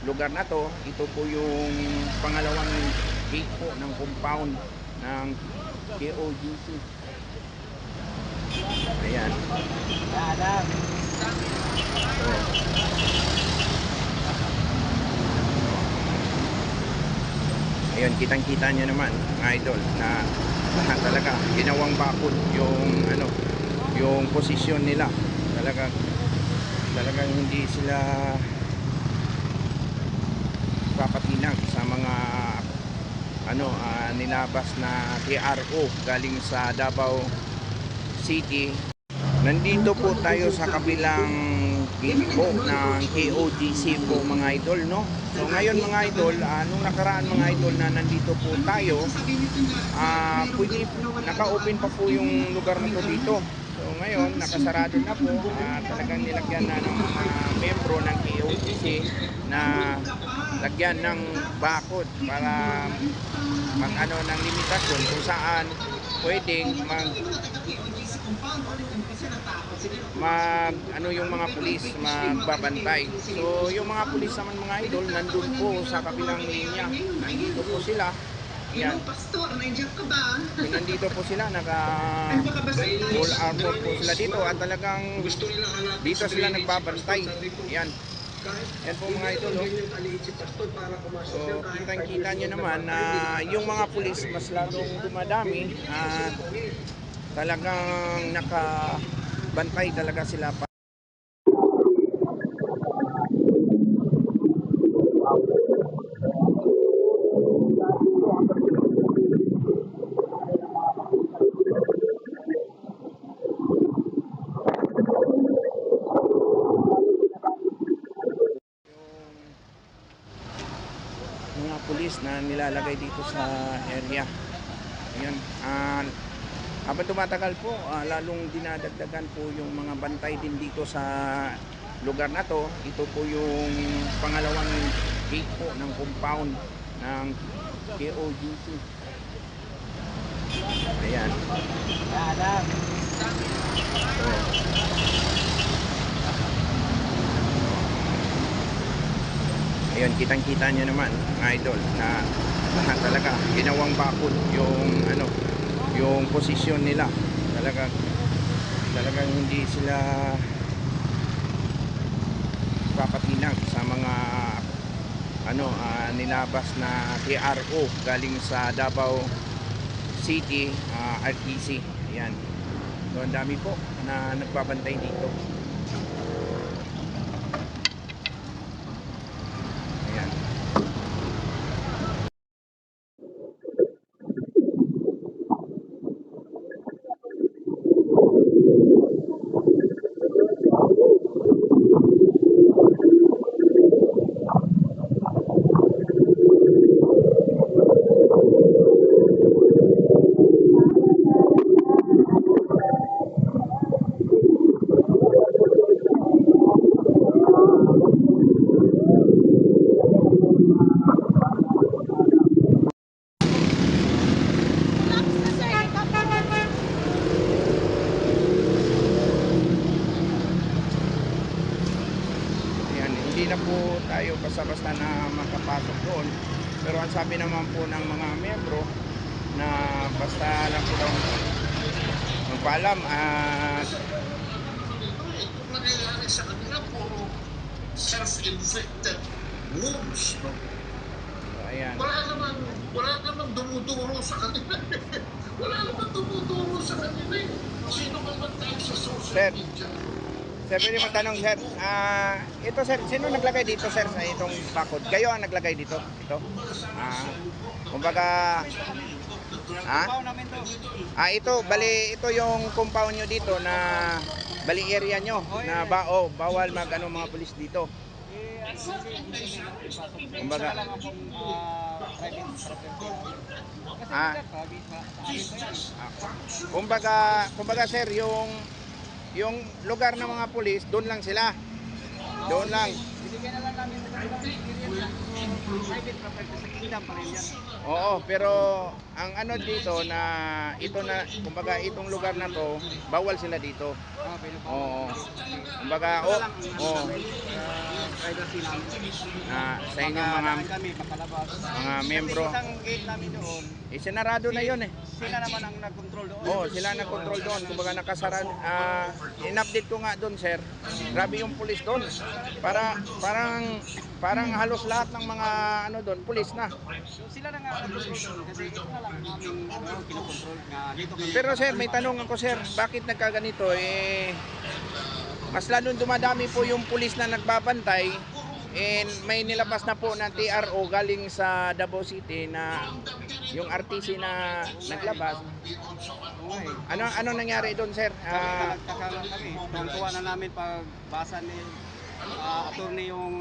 lugar na to. Ito po yung pangalawang gate po ng compound ng KOGC. Ayan. Ayun, kitang-kita nyo naman mga idol na talaga ginawang bakod yung yung posisyon nila. Talagang hindi sila papatinag sa mga nilabas na PRO galing sa Davao City. Nandito po tayo sa kabilang gate po ng KOGC po mga idol, no? So ngayon mga idol, nung nakaraan mga idol na nandito po tayo, naka-open pa po yung lugar na to dito. So ngayon, nakasarado na po, talagang nilagyan na ng mga membro ng KOGC na lagyan ng bakod para ng limitasyon kung saan pwedeng yung mga pulis magbabantay. So yung mga pulis naman mga idol nandun po sa kabilang linya. Nandito po sila. Yan. So, nandito po sila, naka full armor po sila dito at talagang dito sila nagbabantay. Yan. Yan po mga idol. So kitang-kita nyo naman na yung mga pulis mas lalong dumadami at talagang nakabantay talaga sila pa. Mga pulis na nilalagay dito sa area. Ayan. Habang tumatagal po, lalong dinadagdagan po yung mga bantay din dito sa lugar na to. Ito po yung pangalawang gate po ng compound ng KOGC. Ayan. Ayun, kitang-kita nyo naman mga idol na talaga ginawang bakod yung yung posisyon nila. Talagang hindi sila papatinag sa mga nilabas na PRO galing sa Davao City RTC. Ayan. So ang dami po na nagbabantay dito. Ayan. Hindi na po tayo basta-basta na makapasok doon, pero ang sabi naman po ng mga miyembro na basta lang po daw magpaalam at nangyayari sa kanila po self-inflicted wounds, no? ayan. Wala namang dumuduro sa kanila. Wala namang dumuduro sa kanila. Sino man tayo sa social media? Sir, pwede magtanong sir, ito sir, sino naglagay dito sir sa itong bakod? Kayo ang naglagay dito? Ito? Kumbaga, ito, bali, ito yung compound nyo dito na, bali area nyo, na bawal mga pulis dito. Kumbaga, kumbaga sir, yung lugar ng mga pulis, doon lang sila. Doon lang. Bigyan na lang namin sa private property sa kingdom pa rin yan. Oo, pero ang dito na ito na, kumbaga itong lugar na to, bawal sila dito. Oo. Kumbaga, privacy namin. sa inyong mga Kami papalabas. membro. Kasi isang gate namin doon, Sinarado na yun eh. sila naman ang nag-control doon. Oh, sila nag-control doon. Kumbaga nakasara. In-update ko nga doon, sir. Grabe yung pulis doon. Parang halos lahat ng mga ano doon, pulis na. So, sila na nga nag-control doon kasi ito na lang ang aming kinokontrol nga dito kami. Pero sir, may tanong ako, sir. Bakit nagkaganito? Mas lalong dumadami po yung pulis na nagbabantay. And may nilabas na po na TRO galing sa Davao City na yung RTC na naglabas. Ano nangyari doon, sir? Nagtaka kami. Tuwan-tuwa na namin pagbasa ni attorney yung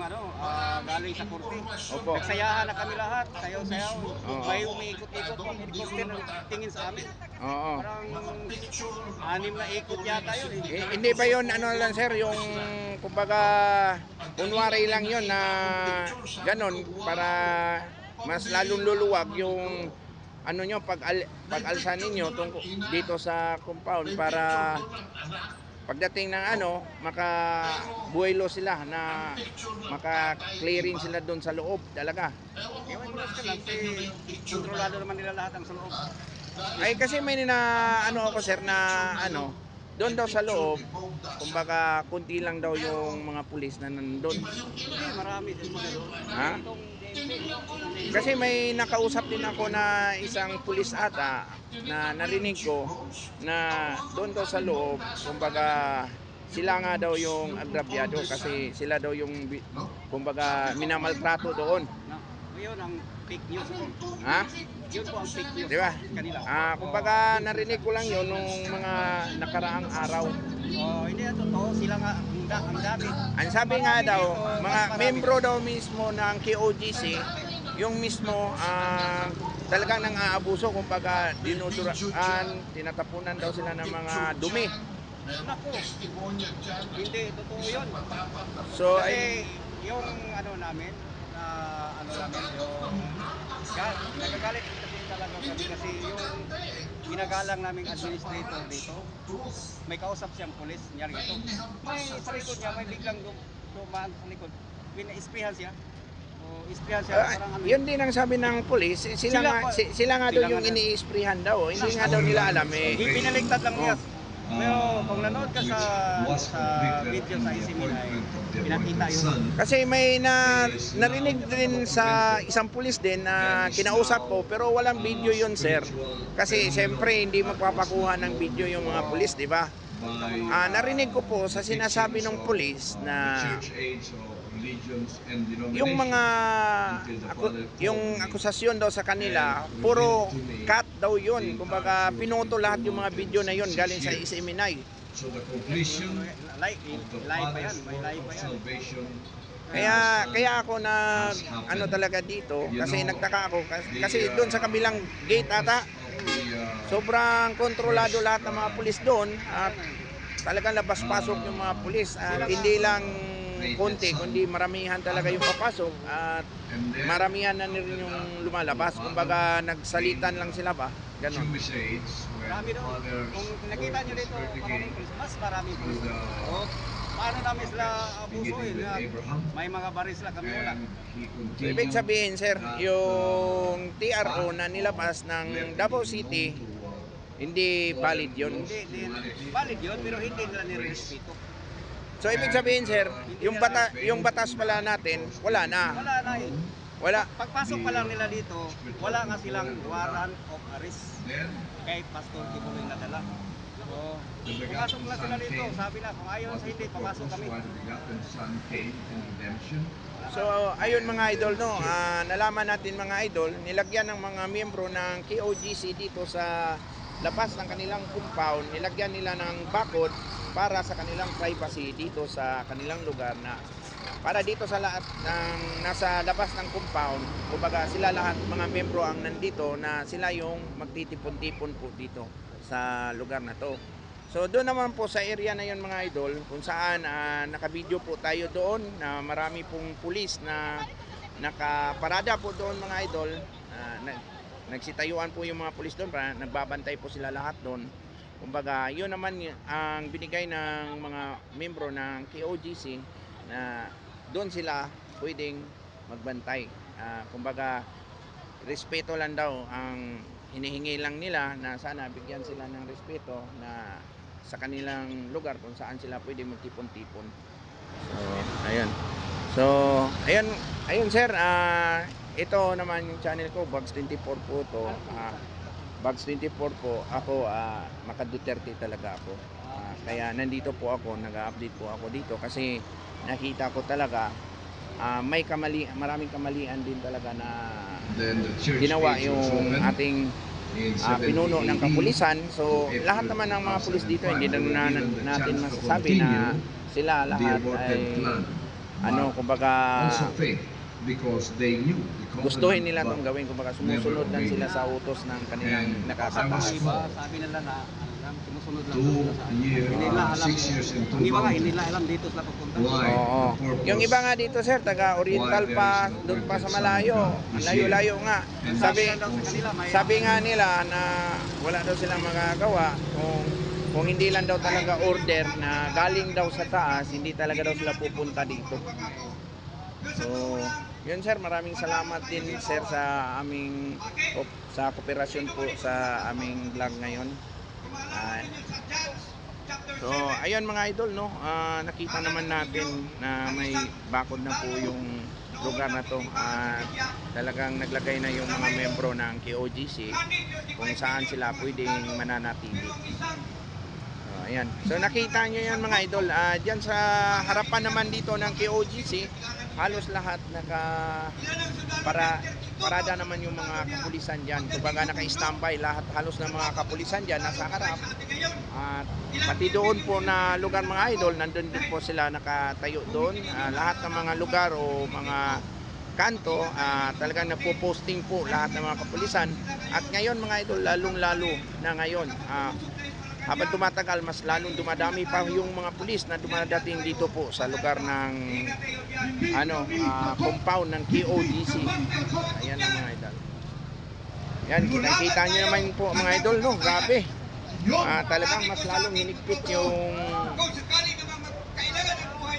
galing sa korte. Opo. Nagsayahan na kami lahat, sayaw-sayaw. Oo. May umiikot-ikot pang helicopter na tingin sa amin. Oo. Parang 6 na ikot yata yun. Hindi ba yun, ano lang sir, yung kumbaga kunwari lang yun na ganon para mas lalong luluwag yung ano nyo pag-alsa ninyo dito sa compound para pagdating ng makabuelo sila na maka-clearing sila doon sa loob talaga. Ewan ko lang kasi kontrolado naman nila lahat ang sa loob. Ay kasi may ako sir na doon daw sa loob, kumbaga kunti lang daw yung mga pulis na nandun. Hindi, marami din sila doon. Ha? Kasi may nakausap din ako na isang pulis ata na narinig ko na doon daw sa loob, kumbaga sila nga daw yung agrabyado kasi sila daw yung kumbaga minamaltrato doon. Ngayon ang fake news. Ha? Yun po ang fake news. Di ba? Kanila. Kumbaga narinig ko lang yun nung mga nakaraang araw. Hindi na totoo. Sila nga ang dami. Ang sabi nga daw, mga membro daw mismo ng KOGC, yung mismo talagang nang aabuso, kumbaga dinuduraan, tinatapunan daw sila ng mga dumi. Naku, hindi totoo yun. So, Kasi yung namin, yung nagagalit kasi talaga kami kasi yung ginagalang naming administrator dito, may kausap siyang pulis, nyari ito. May sa likod niya, may biglang dumaan sa likod. Pina-ispihan siya. Ispihan siya parang yun din ang sabi ng pulis, sila nga daw yung ini-isprihan daw, hindi nga daw nila alam eh. Pinaligtad lang niya. Pero kung nanood ka sa video sa Isiminay, pinakita yun. Kasi may narinig din sa isang pulis din na kinausap ko pero walang video yun sir. Kasi siyempre hindi magpapakuha ng video yung mga pulis, di ba? Narinig ko po sa sinasabi ng pulis na yung mga yung akusasyon daw sa kanila puro cut daw yun, kumbaga pinuto lahat yung mga video na yun galing sa Isiminay. Live pa yan, may live pa yan. Kaya ako talaga dito kasi nagtaka ako kasi doon sa kabilang gate ata sobrang kontrolado lahat ng mga pulis doon at talagang labas-pasok yung mga pulis at hindi lang konti kundi maramihan talaga yung papasok at maramihan na rin yung lumalabas, kumbaga nagsalitan lang sila ba ganon. Marami doon. Kung nakita nyo dito maraming pulis, mas maraming pulis. Paano namin sila abusuin? May mga baris lang kami wala. So, ibig sabihin sir, yung TRO na nilabas ng Davao City hindi valid yun. Hindi valid yun pero hindi nila nirespeto. So ibig sabihin sir, yung batas pala natin wala na. Wala na eh. Wala. Pagpasok pa lang nila dito, wala nga silang warrant of arrest kay Pastor Kibuloy na dala. So, pumasok na sila dito, sabi na kung ayaw sa hindi, papasok kami. So ayun mga idol nalaman natin mga idol, nilagyan ng mga miyembro ng KOGC dito sa labas ng kanilang compound, nilagyan nila ng bakod para sa kanilang privacy dito sa kanilang lugar na para dito sa lahat ng nasa labas ng compound, kumbaga sila lahat mga miyembro ang nandito na sila yung magtitipon-tipon po dito sa lugar na to. So doon naman po sa area na yun mga idol kung saan naka-video po tayo doon na marami pong pulis na nakaparada po doon mga idol. Nagsitayuan po yung mga pulis doon para nagbabantay po sila lahat doon. Kumbaga yun naman ang binigay ng mga membro ng KOGC na doon sila pwedeng magbantay. Kumbaga, respeto lang daw ang hinihingi lang nila, na sana bigyan sila ng respeto na sa kanilang lugar kung saan sila pwede magtipon-tipon. So, ayun. So, ayun sir, ito naman yung channel ko, Bags24 po to. Bags24 po, ako, Maka Duterte talaga ako. Kaya nandito po ako, nag-update po ako dito kasi nakita ko talaga maraming kamalian din talaga na ginawa yung ating pinuno ng kapulisan. So lahat naman ng mga pulis dito, hindi na natin masasabi na sila lahat ay kumbaga gustuhin nila itong gawin, kumbaga sumusunod lang sila sa utos ng kanilang nakakataas. Iba, sabi nila na sumusunod lang sila sa hindi nila alam. Yung iba nga, hindi nila alam dito sila pupunta. Oo. Yung iba nga dito sir, taga Oriental pa, doon pa sa malayo. Layo-layo nga. Sabi nga nila na wala daw silang magagawa kung hindi lang daw talaga order na galing daw sa taas, hindi talaga daw sila pupunta dito. So, yun sir, maraming salamat din sir sa aming sa kooperasyon po sa aming vlog ngayon. So, ayun mga idol, no, nakita naman natin na may bakod na po yung lugar na to. Talagang naglagay na yung mga membro ng KOGC kung saan sila pwedeng mananatili. Ayan. So nakita nyo yan mga idol, dyan sa harapan naman dito ng KOGC, halos lahat parada naman yung mga kapulisan dyan. Kumbaga naka-standby lahat, halos ng mga kapulisan dyan nasa harap. At pati doon po na lugar mga idol, nandun din po sila nakatayo doon. Lahat ng mga lugar o mga kanto, talagang nagpo-posting po lahat ng mga kapulisan. At ngayon mga idol, lalong-lalo na ngayon, habang tumatagal, mas lalong dumadami pa yung mga pulis na dumadating dito po sa lugar ng compound ng KOGC. Ayan ang mga idol. Yan, kita nyo naman po mga idol, no? Grabe. Talagang mas lalong hinigpit yung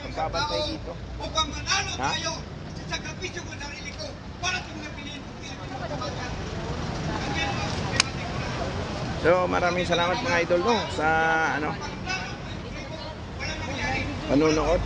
pagbabantay dito. Ha? So maraming salamat mga idol, no, sa panonood.